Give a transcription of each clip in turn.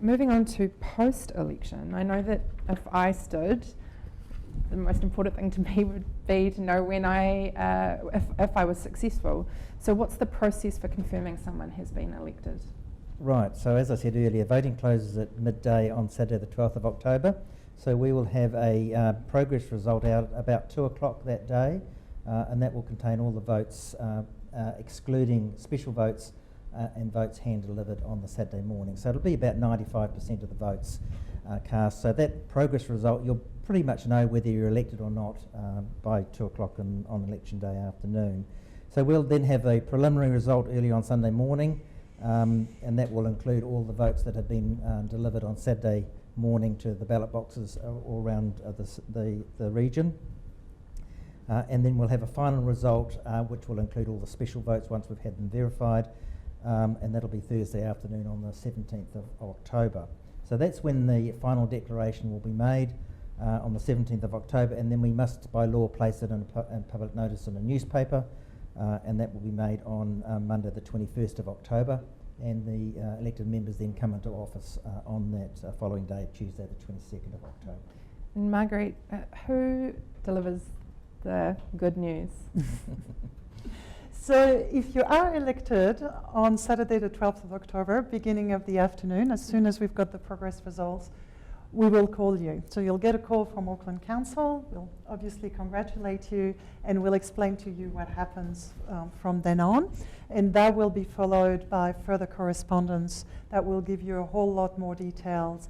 moving on to post-election, I know that if I stood, the most important thing to me would be to know when if I was successful. So what's the process for confirming someone has been elected? Right, so as I said earlier, voting closes at midday on Saturday the 12th of October. So we will have a progress result out about 2 o'clock that day, and that will contain all the votes, excluding special votes and votes hand-delivered on the Saturday morning. So it'll be about 95% of the votes cast. So that progress result, you'll pretty much know whether you're elected or not by 2 o'clock on election day afternoon. So we'll then have a preliminary result early on Sunday morning, and that will include all the votes that have been delivered on Saturday morning to the ballot boxes all around the region. And then we'll have a final result which will include all the special votes once we've had them verified, and that'll be Thursday afternoon on the 17th of October. So that's when the final declaration will be made on the 17th of October, and then we must by law place it in public notice in a newspaper, and that will be made on Monday the 21st of October, and the elected members then come into office on that following day, Tuesday the 22nd of October. And Marguerite, who delivers the good news? So if you are elected on Saturday the 12th of October, beginning of the afternoon, as soon as we've got the progress results, we will call you. So you'll get a call from Auckland Council. We'll obviously congratulate you, and we'll explain to you what happens from then on. And that will be followed by further correspondence that will give you a whole lot more details.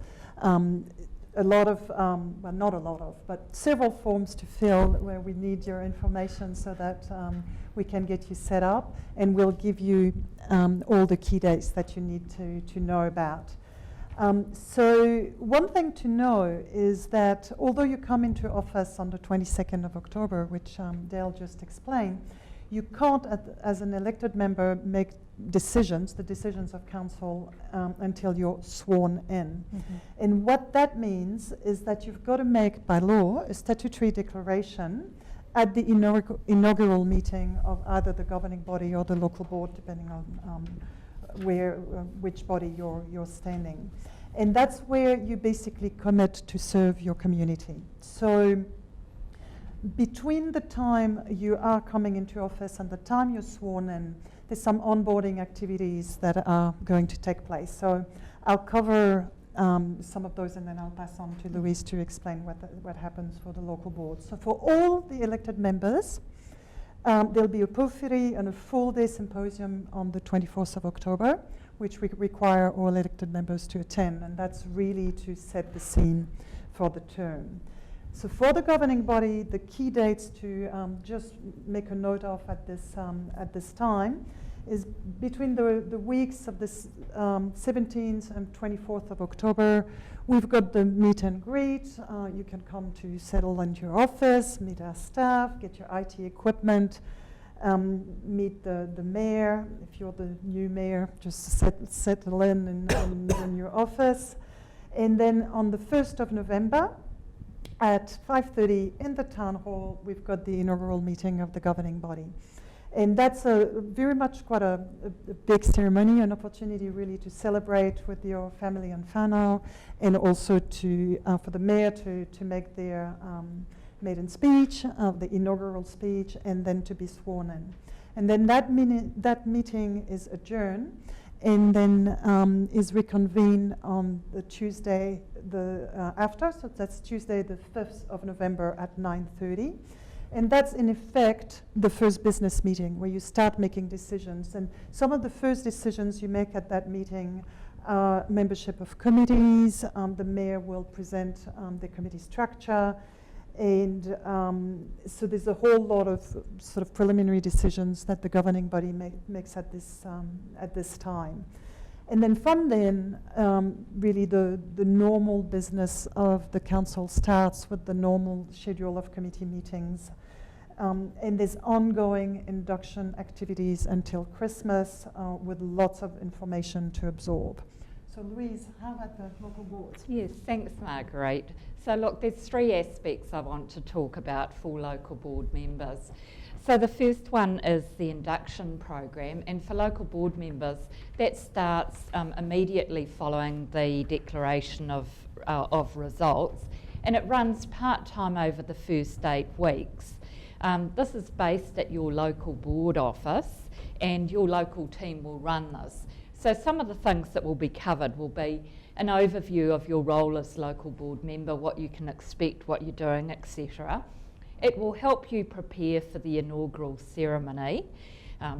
A lot of, well, not a lot of, but several forms to fill where we need your information so that we can get you set up, and we'll give you all the key dates that you need to know about. So one thing to know is that although you come into office on the 22nd of October, which Dale just explained, you can't, as an elected member, make decisions, the decisions of council, until you're sworn in. Mm-hmm. And what that means is that you've got to make, by law, a statutory declaration at the inaugural meeting of either the governing body or the local board, depending on which body you're standing. And that's where you basically commit to serve your community. So between the time you are coming into office and the time you're sworn in, there's some onboarding activities that are going to take place. So I'll cover some of those, and then I'll pass on to Louise to explain what happens for the local board. So for all the elected members, there'll be a pulphery and a full-day symposium on the 24th of October, which we require all elected members to attend, and that's really to set the scene for the term. So for the governing body, the key dates to just make a note of at this time is between the weeks of this 17th and 24th of October. We've got the meet and greet. You can come to settle into your office, meet our staff, get your IT equipment, meet the mayor. If you're the new mayor, just settle in your office. And then on the 1st of November, at 5:30 in the town hall, we've got the inaugural meeting of the governing body. And that's very much quite a big ceremony, an opportunity really to celebrate with your family and whānau, and also for the mayor to make their maiden speech, the inaugural speech, and then to be sworn in. And then that meeting is adjourned, and then is reconvened on the Tuesday after, so that's Tuesday the 5th of November at 9:30. And that's in effect the first business meeting where you start making decisions. And some of the first decisions you make at that meeting are membership of committees. The mayor will present the committee structure. And so there's a whole lot of sort of preliminary decisions that the governing body makes at this time. And then from then, really the normal business of the council starts with the normal schedule of committee meetings. And there's ongoing induction activities until Christmas with lots of information to absorb. So Louise, how about the local boards? Yes, thanks Marguerite. So look, there's three aspects I want to talk about for local board members. So the first one is the induction program, and for local board members, that starts immediately following the declaration of results, and it runs part-time over the first 8 weeks. This is based at your local board office, and your local team will run this. So some of the things that will be covered will be an overview of your role as local board member, what you can expect, what you're doing, etc. It will help you prepare for the inaugural ceremony,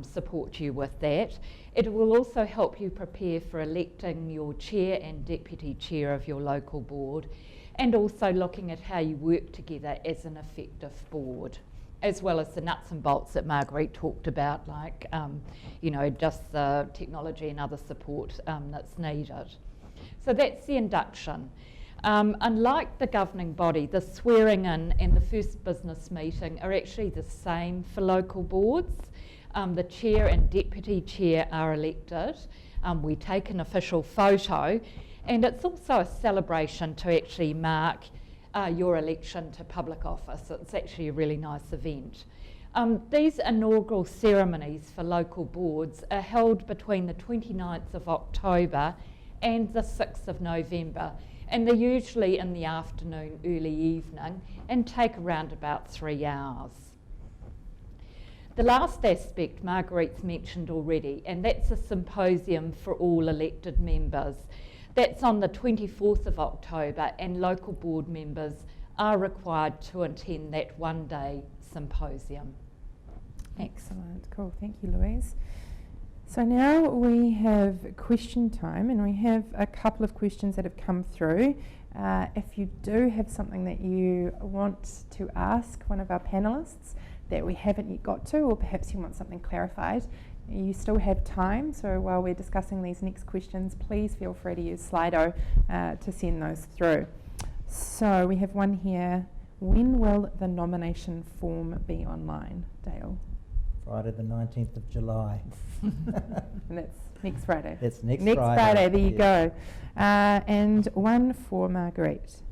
support you with that. It will also help you prepare for electing your chair and deputy chair of your local board, and also looking at how you work together as an effective board, as well as the nuts and bolts that Marguerite talked about, like just the technology and other support that's needed. So that's the induction. Unlike the governing body, the swearing in and the first business meeting are actually the same for local boards. The chair and deputy chair are elected. We take an official photo, and it's also a celebration to actually mark your election to public office. It's actually a really nice event. These inaugural ceremonies for local boards are held between the 29th of October and the 6th of November, and they're usually in the afternoon, early evening, and take around about 3 hours. The last aspect Marguerite's mentioned already, and that's a symposium for all elected members. That's on the 24th of October, and local board members are required to attend that one-day symposium. Excellent, cool, thank you, Louise. So now we have question time, and we have a couple of questions that have come through. If you do have something that you want to ask one of our panellists that we haven't yet got to, or perhaps you want something clarified, you still have time. So while we're discussing these next questions, please feel free to use Slido to send those through. So we have one here. When will the nomination form be online, Dale? Friday the 19th of July. And that's next Friday. That's next Friday, there you yeah. go. And one for Marguerite.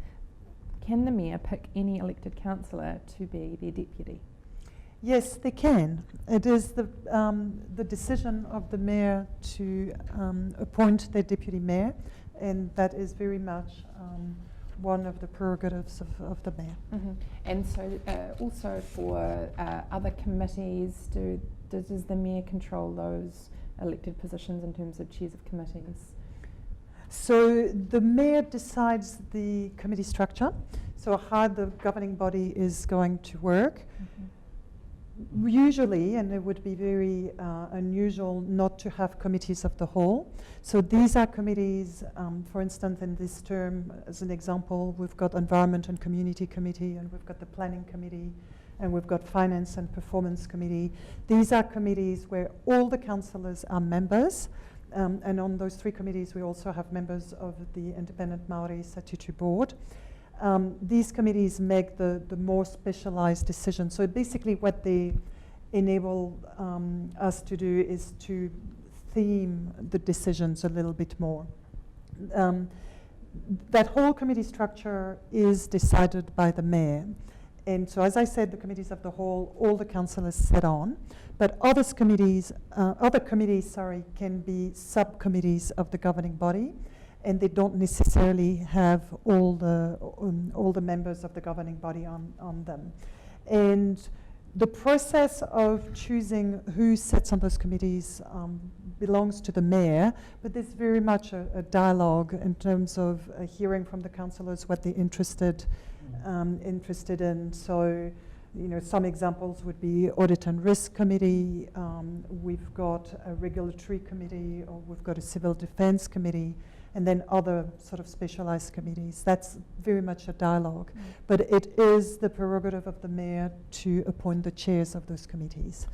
Can the mayor pick any elected councillor to be their deputy? Yes, they can. It is the decision of the mayor to appoint their deputy mayor, and that is very much one of the prerogatives of the mayor. Mm-hmm. And so also for other committees, does the mayor control those elected positions in terms of chairs of committees? So the mayor decides the committee structure, so how the governing body is going to work. Mm-hmm. Usually, and it would be very unusual not to have committees of the whole. So these are committees, for instance, in this term, as an example, we've got Environment and Community Committee, and we've got the Planning Committee, and we've got Finance and Performance Committee. These are committees where all the councillors are members, and on those 3 committees we also have members of the Independent Māori Statutory Board. These committees make the more specialised decisions. So basically what they enable us to do is to theme the decisions a little bit more. That whole committee structure is decided by the mayor. And so, as I said, the committees of the whole, all the councillors sit on, but other committees, can be subcommittees of the governing body, and they don't necessarily have all the members of the governing body on them. And the process of choosing who sits on those committees belongs to the mayor, but there's very much a dialogue in terms of hearing from the councillors what they're interested in. So, some examples would be Audit and Risk Committee, we've got a Regulatory Committee, or we've got a Civil Defence Committee, and then other sort of specialised committees. That's very much a dialogue. But it is the prerogative of the mayor to appoint the chairs of those committees.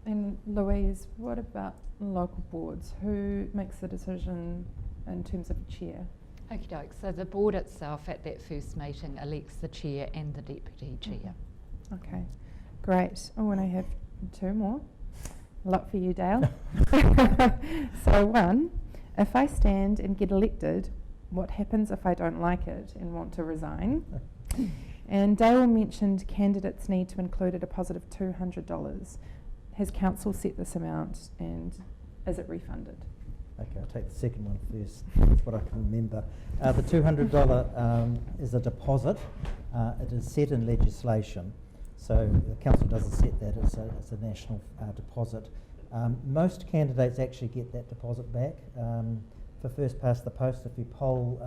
And Louise, what about local boards? Who makes the decision in terms of chair? Okie doke. So the board itself at that first meeting elects the chair and the deputy chair. Okay, great. Oh, and I have 2 more. A lot for you, Dale. So 1, if I stand and get elected, what happens if I don't like it and want to resign? And Dale mentioned candidates need to include a deposit of $200. Has council set this amount and is it refunded? Okay, I'll take the second one first. That's what I can remember. The $200 is a deposit. It is set in legislation, so the council doesn't set that. It's a national deposit. Most candidates actually get that deposit back. For first past the post, if you poll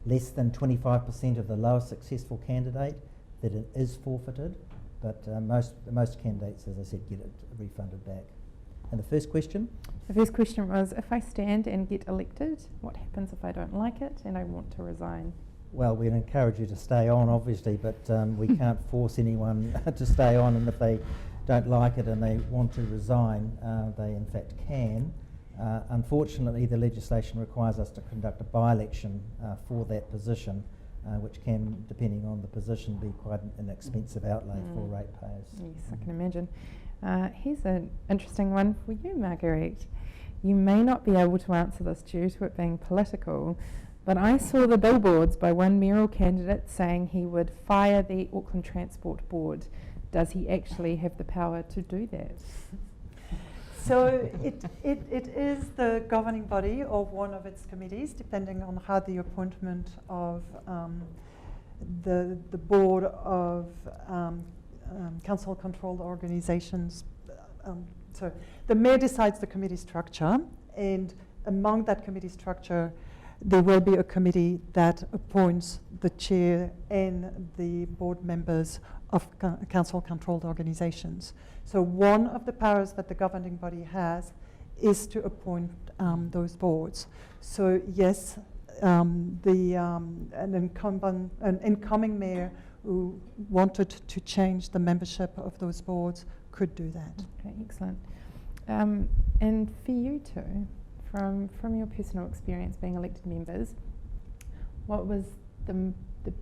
less than 25% of the lowest successful candidate, that it is forfeited. But most candidates, as I said, get it refunded back. And the first question? The first question was, if I stand and get elected, what happens if I don't like it and I want to resign? Well, we'd encourage you to stay on, obviously, but we can't force anyone to stay on, and if they don't like it and they want to resign, they in fact can. Unfortunately, the legislation requires us to conduct a by-election for that position, which can, depending on the position, be quite an expensive outlay for ratepayers. Yes, I can imagine. Here's an interesting one for you, Marguerite. You may not be able to answer this due to it being political, but I saw the billboards by one mayoral candidate saying he would fire the Auckland Transport Board. Does he actually have the power to do that? So it is the governing body of one of its committees, depending on how the appointment of the board of council-controlled organisations. So the mayor decides the committee structure, and among that committee structure, there will be a committee that appoints the chair and the board members of council-controlled organisations. So one of the powers that the governing body has is to appoint those boards. So yes, an incoming mayor who wanted to change the membership of those boards could do that. Okay, excellent. And for you two, from your personal experience being elected members, what was the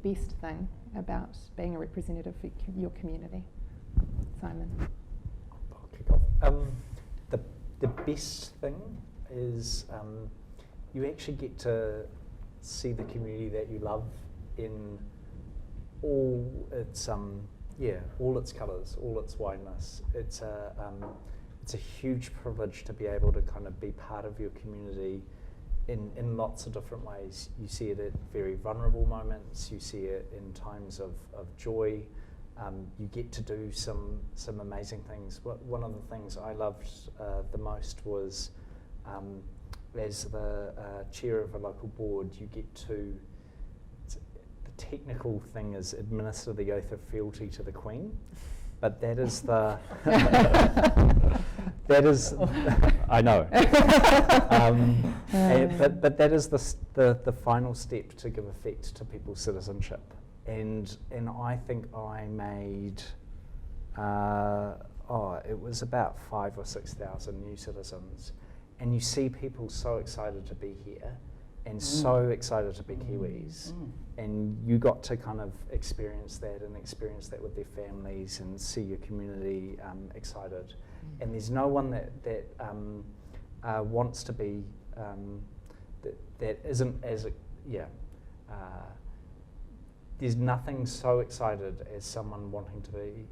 best thing about being a representative for your community? Simon? I'll kick off. The best thing is you actually get to see the community that you love in all its all its colours, all its wideness. It's a huge privilege to be able to kind of be part of your community in lots of different ways. You see it at very vulnerable moments. You see it in times of joy. You get to do some amazing things. One of the things I loved the most was as the chair of a local board, you get to, the technical thing is administer the oath of fealty to the Queen, but that is the, that is, I know, but that is the final step to give effect to people's citizenship. And I think I made, it was about 5,000 or 6,000 new citizens. And you see people so excited to be here and so excited to be Kiwis. And you got to kind of experience that with their families and see your community excited. And there's no one that wants to be, that isn't as, there's nothing so excited as someone wanting to be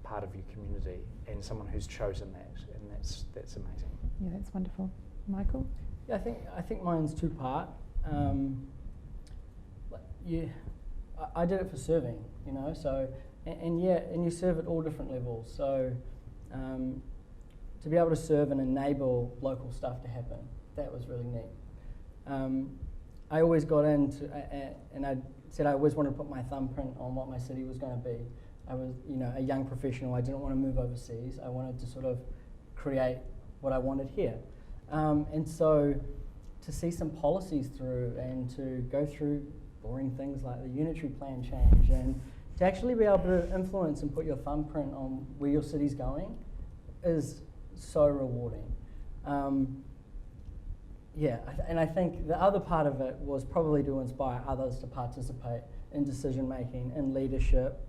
part of your community and someone who's chosen that, and that's amazing. Yeah, that's wonderful. Michael? Yeah, I think mine's two-part. I did it for serving, so and you serve at all different levels. So to be able to serve and enable local stuff to happen, that was really neat. I always got into, and I said I always wanted to put my thumbprint on what my city was going to be. I was, a young professional. I didn't want to move overseas. I wanted to sort of create what I wanted here. And so to see some policies through and to go through boring things like the unitary plan change and to actually be able to influence and put your thumbprint on where your city's going is so rewarding. And I think the other part of it was probably to inspire others to participate in decision making and leadership,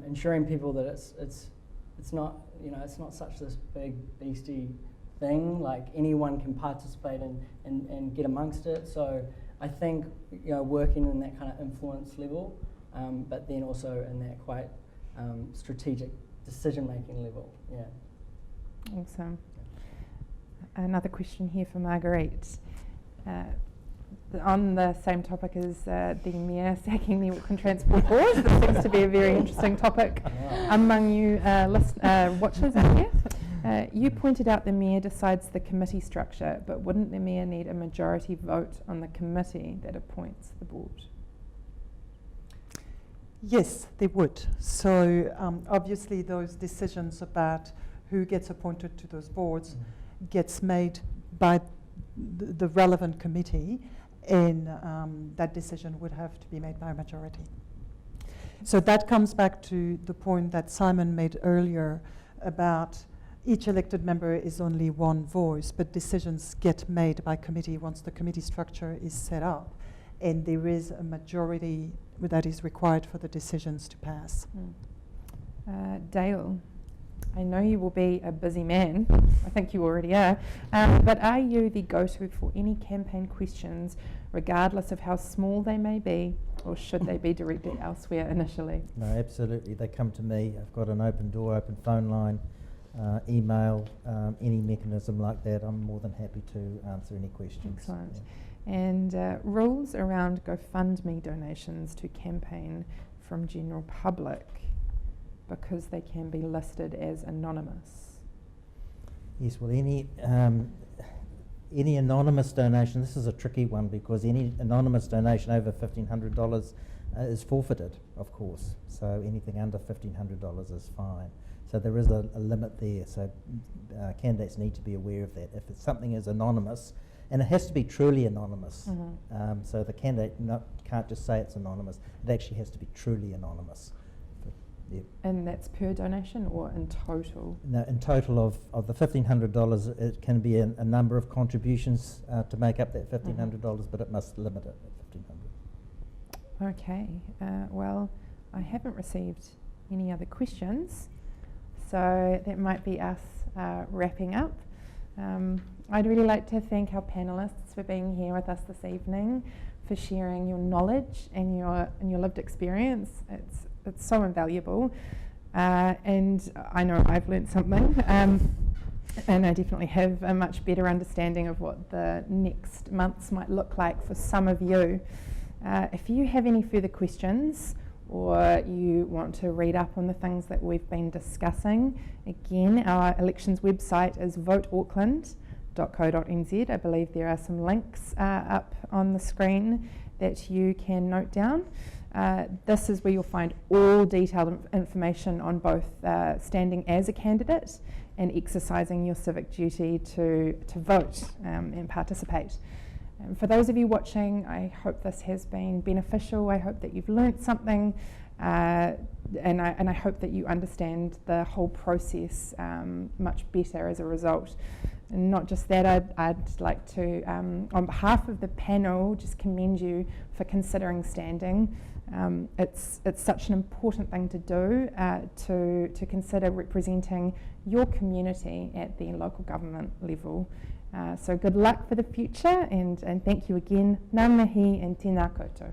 ensuring people that it's not such this big beastie thing, like anyone can participate and get amongst it. So I think, working in that kind of influence level, but then also in that quite strategic decision-making level. Yeah. Awesome. Another question here for Marguerite. On the same topic as the Mayor sacking the Auckland Transport Board, this seems to be a very interesting topic among you watchers out here. You pointed out the Mayor decides the committee structure, but wouldn't the Mayor need a majority vote on the committee that appoints the board? Yes, they would. So obviously those decisions about who gets appointed to those boards gets made by the relevant committee, and that decision would have to be made by a majority. So that comes back to the point that Simon made earlier about each elected member is only one voice, but decisions get made by committee once the committee structure is set up, and there is a majority that is required for the decisions to pass. Dale, I know you will be a busy man. I think you already are. But are you the go-to for any campaign questions, regardless of how small they may be, or should they be directed elsewhere initially? No, absolutely. They come to me. I've got an open door, open phone line, email, any mechanism like that. I'm more than happy to answer any questions. Excellent. Yeah. And rules around GoFundMe donations to campaign from general public, because they can be listed as anonymous. Yes, well, any anonymous donation, this is a tricky one because any anonymous donation over $1,500 is forfeited, of course. So anything under $1,500 is fine. So there is a limit there. So candidates need to be aware of that. If it's something is anonymous, and it has to be truly anonymous. So the candidate can't just say it's anonymous. It actually has to be truly anonymous. Yep. And that's per donation or in total? No, in total of the $1,500, it can be a number of contributions to make up that $1,500, but it must limit it at $1,500. Okay, well, I haven't received any other questions, so that might be us wrapping up. I'd really like to thank our panellists for being here with us this evening, for sharing your knowledge and your lived experience. It's so invaluable, and I know I've learnt something, and I definitely have a much better understanding of what the next months might look like for some of you. If you have any further questions, or you want to read up on the things that we've been discussing, again, our elections website is voteauckland.co.nz. I believe there are some links up on the screen that you can note down. This is where you'll find all detailed information on both standing as a candidate and exercising your civic duty to vote and participate. For those of you watching, I hope this has been beneficial. I hope that you've learnt something, and I hope that you understand the whole process much better as a result. And not just that, I'd like to, on behalf of the panel, just commend you for considering standing. It's such an important thing to do, to consider representing your community at the local government level. So good luck for the future, and thank you again. Ngā mihi and tēnā koutou.